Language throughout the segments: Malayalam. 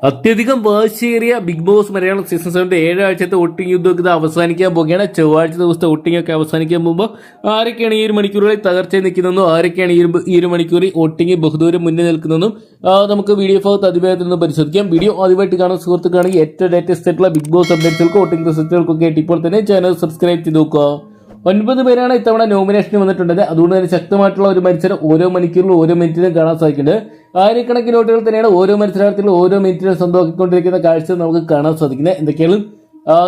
അത്യധികം വാശിയേറിയ ബിഗ് ബോസ് മലയാളം സീസൺ 7 ഏഴാഴ്ചത്തെ വോട്ടിംഗ് യുദ്ധമൊക്കെ അവസാനിക്കാൻ പോകുകയാണ്. ചൊവ്വാഴ്ച ദിവസത്തെ വോട്ടിംഗ് ഒക്കെ അവസാനിക്കാൻ പോകുമ്പോൾ ആരൊക്കെയാണ് ഈ ഒരു മണിക്കൂറുകളിൽ തകർച്ചയിൽ നിൽക്കുന്നതെന്നും ആരൊക്കെയാണ് ഈ ഒരു മണിക്കൂറിൽ വോട്ടിംഗ് ബഹുദൂരം മുന്നിൽ നിൽക്കുന്നതെന്നും നമുക്ക് വീഡിയോ ഭാഗത്ത് അതിവേഗത്തിൽ നിന്ന് പരിശോധിക്കാം. വീഡിയോ ആദ്യമായിട്ട് കാണുന്ന സുഹൃത്തുക്കാണെങ്കിൽ ഏറ്റവും ലേറ്റസ്റ്റ് ആയിട്ടുള്ള ബിഗ് ബോസ് അപ്ഡേറ്റ്സുകൾക്ക് വോട്ടിംഗ് റിസൾട്ടുകൾക്കൊക്കെ ആയിട്ട് ഇപ്പോൾ തന്നെ ചാനൽ സബ്സ്ക്രൈബ് ചെയ്ത് നോക്കുക. 9 പേരാണ് ഇത്തവണ നോമിനേഷന് വന്നിട്ടുള്ളത്. അതുകൊണ്ട് തന്നെ ശക്തമായിട്ടുള്ള ഒരു മത്സരം ഓരോ മണിക്കൂറിലും ഓരോ മിനിറ്റിലും കാണാൻ സാധിക്കുന്നുണ്ട്. ആയിരക്കണക്കിന് വോട്ടുകൾ തന്നെയാണ് ഓരോ മത്സരാർത്ഥികളും ഓരോ മിനിറ്റിലും സ്വന്തമാക്കിക്കൊണ്ടിരിക്കുന്ന കാഴ്ച നമുക്ക് കാണാൻ സാധിക്കുന്നത്. എന്തൊക്കെയാണ്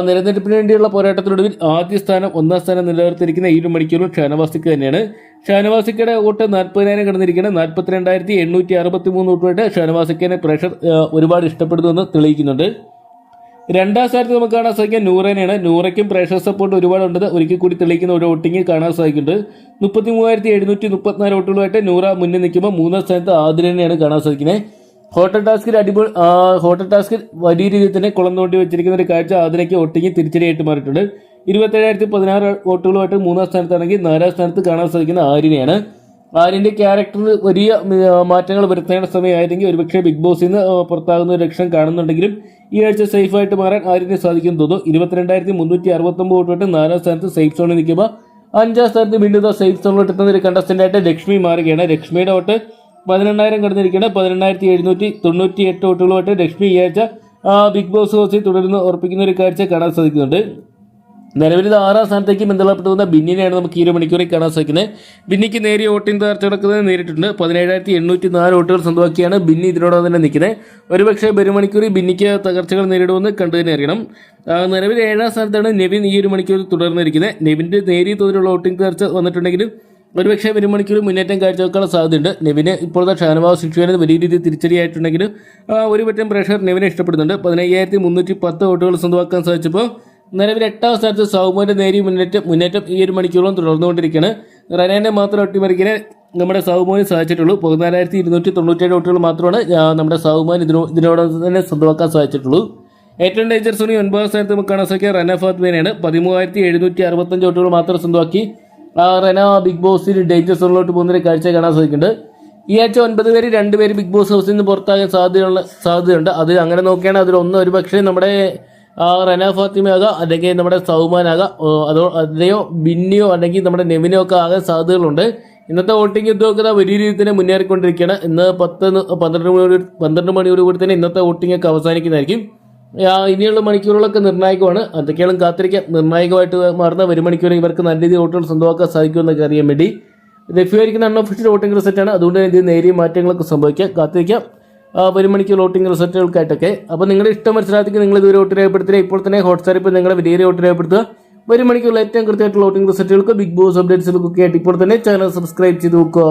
നിലനിൽപ്പിന് വേണ്ടിയുള്ള പോരാട്ടത്തിനൊടുവിൽ ആദ്യ സ്ഥാനം 1ാം സ്ഥാനം നിലനിർത്തിയിരിക്കുന്ന ഈ ഒരു മണിക്കൂറിൽ ഷാനവാസിക്ക് തന്നെയാണ്. ഷാനവാസിക്കയുടെ വോട്ട് 40,000 കടന്നിരിക്കുന്നത്. 42,863 വോട്ടുമായിട്ട് ഷാനവാസിക്കനെ പ്രേക്ഷകർ ഒരുപാട് ഇഷ്ടപ്പെടുന്നുവെന്ന് തെളിയിക്കുന്നുണ്ട്. 2ാം സ്ഥാനത്ത് നമുക്ക് കാണാൻ സാധിക്കുക നൂറനെയാണ്. നൂറയ്ക്കും പ്രേക്ഷക സപ്പോർട്ട് ഒരുപാടുണ്ടെന്ന് ഒരിക്കൽ കൂടി തെളിയിക്കുന്ന ഒരു വോട്ടിംഗ് കാണാൻ സാധിക്കുന്നുണ്ട്. 33,734 വോട്ടുകളുമായിട്ട് നൂറ മുന്നിൽ നിൽക്കുമ്പോൾ 3ാം സ്ഥാനത്ത് ആദിലനെയാണ് കാണാൻ സാധിക്കുന്നത്. ഹോട്ടൽ ടാസ്കിൽ വലിയ രീതിയിൽ തന്നെ കുളം തോണ്ടി വെച്ചിരിക്കുന്ന ഒരു കാഴ്ച ആദിലയ്ക്ക് വോട്ടിംഗ് തിരിച്ചടിയായിട്ട് മാറിയിട്ടുണ്ട്. 27,016 വോട്ടുകളുമായിട്ട് 3ാം സ്ഥാനത്താണെങ്കിൽ 4ാം സ്ഥാനത്ത് കാണാൻ സാധിക്കുന്ന ആര്യനെയാണ്. ആര്യന്റെ ക്യാരക്ടറിൽ വലിയ മാറ്റങ്ങൾ വരുത്തേണ്ട സമയമായിരുന്നെങ്കിൽ ഒരുപക്ഷെ ബിഗ് ബോസിൽ നിന്ന് പുറത്താകുന്ന ഒരു ലക്ഷ്യം കാണുന്നുണ്ടെങ്കിലും ഈ ആഴ്ച സേഫായിട്ട് മാറാൻ ആര്യനെ സാധിക്കുമെന്ന് തോന്നുന്നു. 22,369 വോട്ടുമായിട്ട് 4ാം സ്ഥാനത്ത് സേഫ് സോണിൽ നിൽക്കുമ്പോൾ 5ാം സ്ഥാനത്ത് വീണ്ടും സേഫ് സോണിലോട്ട് എത്തുന്ന ഒരു കണ്ടസ്റ്റന്റായിട്ട് ലക്ഷ്മി മാറുകയാണ്. ലക്ഷ്മിയുടെ വോട്ട് 18,000 കടന്നിരിക്കുകയാണ്. 18,798 വോട്ടുകളുമായിട്ട് ലക്ഷ്മി ഈ ആഴ്ച ബിഗ് ബോസ് ഹൗസിൽ തുടരുന്ന് ഉറപ്പിക്കുന്ന ഒരു കാഴ്ച കാണാൻ സാധിക്കുന്നുണ്ട്. നിലവിൽ 6ാം സ്ഥാനത്തേക്ക് ബന്ധപ്പെട്ടു വന്ന ബിന്നിനെയാണ് നമുക്ക് ഈ ഒരു മണിക്കൂറിൽ കാണാൻ സാധിക്കുന്നത്. ബിന്നിക്ക് നേരിയ വോട്ടിംഗ് തകർച്ച നടക്കുന്നത് നേരിട്ടുണ്ട്. 17,804 വോട്ടുകൾ സ്വന്തമാക്കിയാണ് ബിന്നി ഇതിനോടൊപ്പം തന്നെ നിൽക്കുന്നത്. ഒരുപക്ഷെ ഒരു മണിക്കൂറിൽ ബിന്നിക്ക് തകർച്ചകൾ നേരിടുമെന്ന് കണ്ടു തന്നെ അറിയണം. നിലവിൽ 7ാം സ്ഥാനത്താണ് നെവിൻ ഈ ഒരു മണിക്കൂറിൽ തുടർന്നിരിക്കുന്നത്. നെവിൻ്റെ നേരിയ തോതിലുള്ള വോട്ടിംഗ് തകർച്ച വന്നിട്ടുണ്ടെങ്കിലും ഒരുപക്ഷെ ഒരു മണിക്കൂർ മുന്നേറ്റം കാഴ്ചവെക്കാനുള്ള സാധ്യതയുണ്ട്. നെവിന് ഇപ്പോഴത്തെ ഷാനവാസ് ശിക്ഷുവിന് വലിയ രീതിയിൽ തിരിച്ചടിയായിട്ടുണ്ടെങ്കിലും ഒരു പറ്റം പ്രേക്ഷകർ നെവിനെ ഇഷ്ടപ്പെടുന്നുണ്ട്. 15,310 വോട്ടുകൾ സ്വന്തമാക്കാൻ സാധിച്ചപ്പോൾ നിലവിൽ 8ാം സ്ഥാനത്ത് സൗമാന്റെ നേരിയ മുന്നേറ്റം ഈ ഒരു മണിക്കൂറോളം തുടർന്നുകൊണ്ടിരിക്കുകയാണ്. റനാനെ മാത്രം ഒട്ടിമറിക്കാൻ നമ്മുടെ സൗമാന് സാധിച്ചിട്ടുള്ളൂ. 14,297 വോട്ടുകൾ മാത്രമാണ് നമ്മുടെ സൗമാൻ ഇതിനോടൊപ്പം തന്നെ സ്വന്തമാക്കാൻ സാധിച്ചിട്ടുള്ളൂ. ഏറ്റവും ഡേഞ്ചർ സോണി 9ാം സ്ഥാനത്ത് നമുക്ക് കാണാൻ സാധിക്കുക റന ഫാത്മേനെയാണ്. 13,765 വോട്ടുകൾ മാത്രം സ്വന്തമാക്കി റന ബിഗ് ബോസിൽ ഡേഞ്ചർ സോണിലോട്ട് പോകുന്നൊരു കാഴ്ച കാണാൻ സാധിക്കുന്നുണ്ട്. ഈ ആഴ്ച 9 പേര് 2 പേര് ബിഗ് ബോസ് ഹൗസിൽ നിന്ന് പുറത്താകാൻ സാധ്യതയുണ്ട്. അത് അങ്ങനെ നോക്കിയാണ് അതിലൊന്ന് ഒരു പക്ഷേ നമ്മുടെ റന ഫാത്തിമയാകാം, അല്ലെങ്കിൽ നമ്മുടെ സൗമാനാകാം, അതെയോ ബിന്നിയോ അല്ലെങ്കിൽ നമ്മുടെ നെവിനോ ഒക്കെ ആകാൻ സാധ്യതകളുണ്ട്. ഇന്നത്തെ വോട്ടിംഗ് യുദ്ധമൊക്കെ വലിയ രീതിയിൽ തന്നെ മുന്നേറിക്കൊണ്ടിരിക്കുകയാണ്. ഇന്ന് 12 മണിയോടുകൂടി തന്നെ ഇന്നത്തെ വോട്ടിംഗ് ഒക്കെ അവസാനിക്കുന്നതായിരിക്കും. ഇനിയുള്ള മണിക്കൂറുകളൊക്കെ നിർണായകമാണ്. അതൊക്കെയാണ് കാത്തിരിക്കാൻ. നിർണായകമായിട്ട് മാറുന്ന ഒരു മണിക്കൂർ ഇവർക്ക് നല്ല രീതിയിൽ വോട്ടുകൾ സ്വന്തമാക്കാൻ സാധിക്കുമെന്നൊക്കെ അറിയാൻ വേണ്ടി ലഭ്യമായിരിക്കുന്ന അൺഒഫീഷ്യൽ വോട്ടിംഗ് റിസൾട്ടാണ്. അതുകൊണ്ട് തന്നെ ഇതിൽ നേരിയ മാറ്റങ്ങളൊക്കെ സംഭവിക്കാം. കാത്തിരിക്കാം ഒരു മണിക്കൂർ വോട്ടിംഗ് റിസൾട്ടുകൾക്കായിട്ടൊക്കെ. അപ്പോൾ നിങ്ങളുടെ ഇഷ്ടം മനസ്സിലാക്കി നിങ്ങൾ ഇതുവരെ വോട്ട് രേഖപ്പെടുത്തുക. ഇപ്പോൾ തന്നെ ഹോട്ട്സ്റ്റാർ ഇപ്പോൾ നിങ്ങളുടെ വലിയ വോട്ട് രേഖപ്പെടുത്തുക. ഒരു മണിക്കൂറിൽ ഏറ്റവും കൃത്യമായിട്ടുള്ള വോട്ടിംഗ് റിസൾട്ടുകൾക്ക് ബിഗ് ബോസ് അപ്ഡേറ്റ്സുകൾക്കൊക്കെ ആയിട്ട് ഇപ്പോൾ തന്നെ ചാനൽ സബ്സ്ക്രൈബ് ചെയ്ത് നോക്കുക.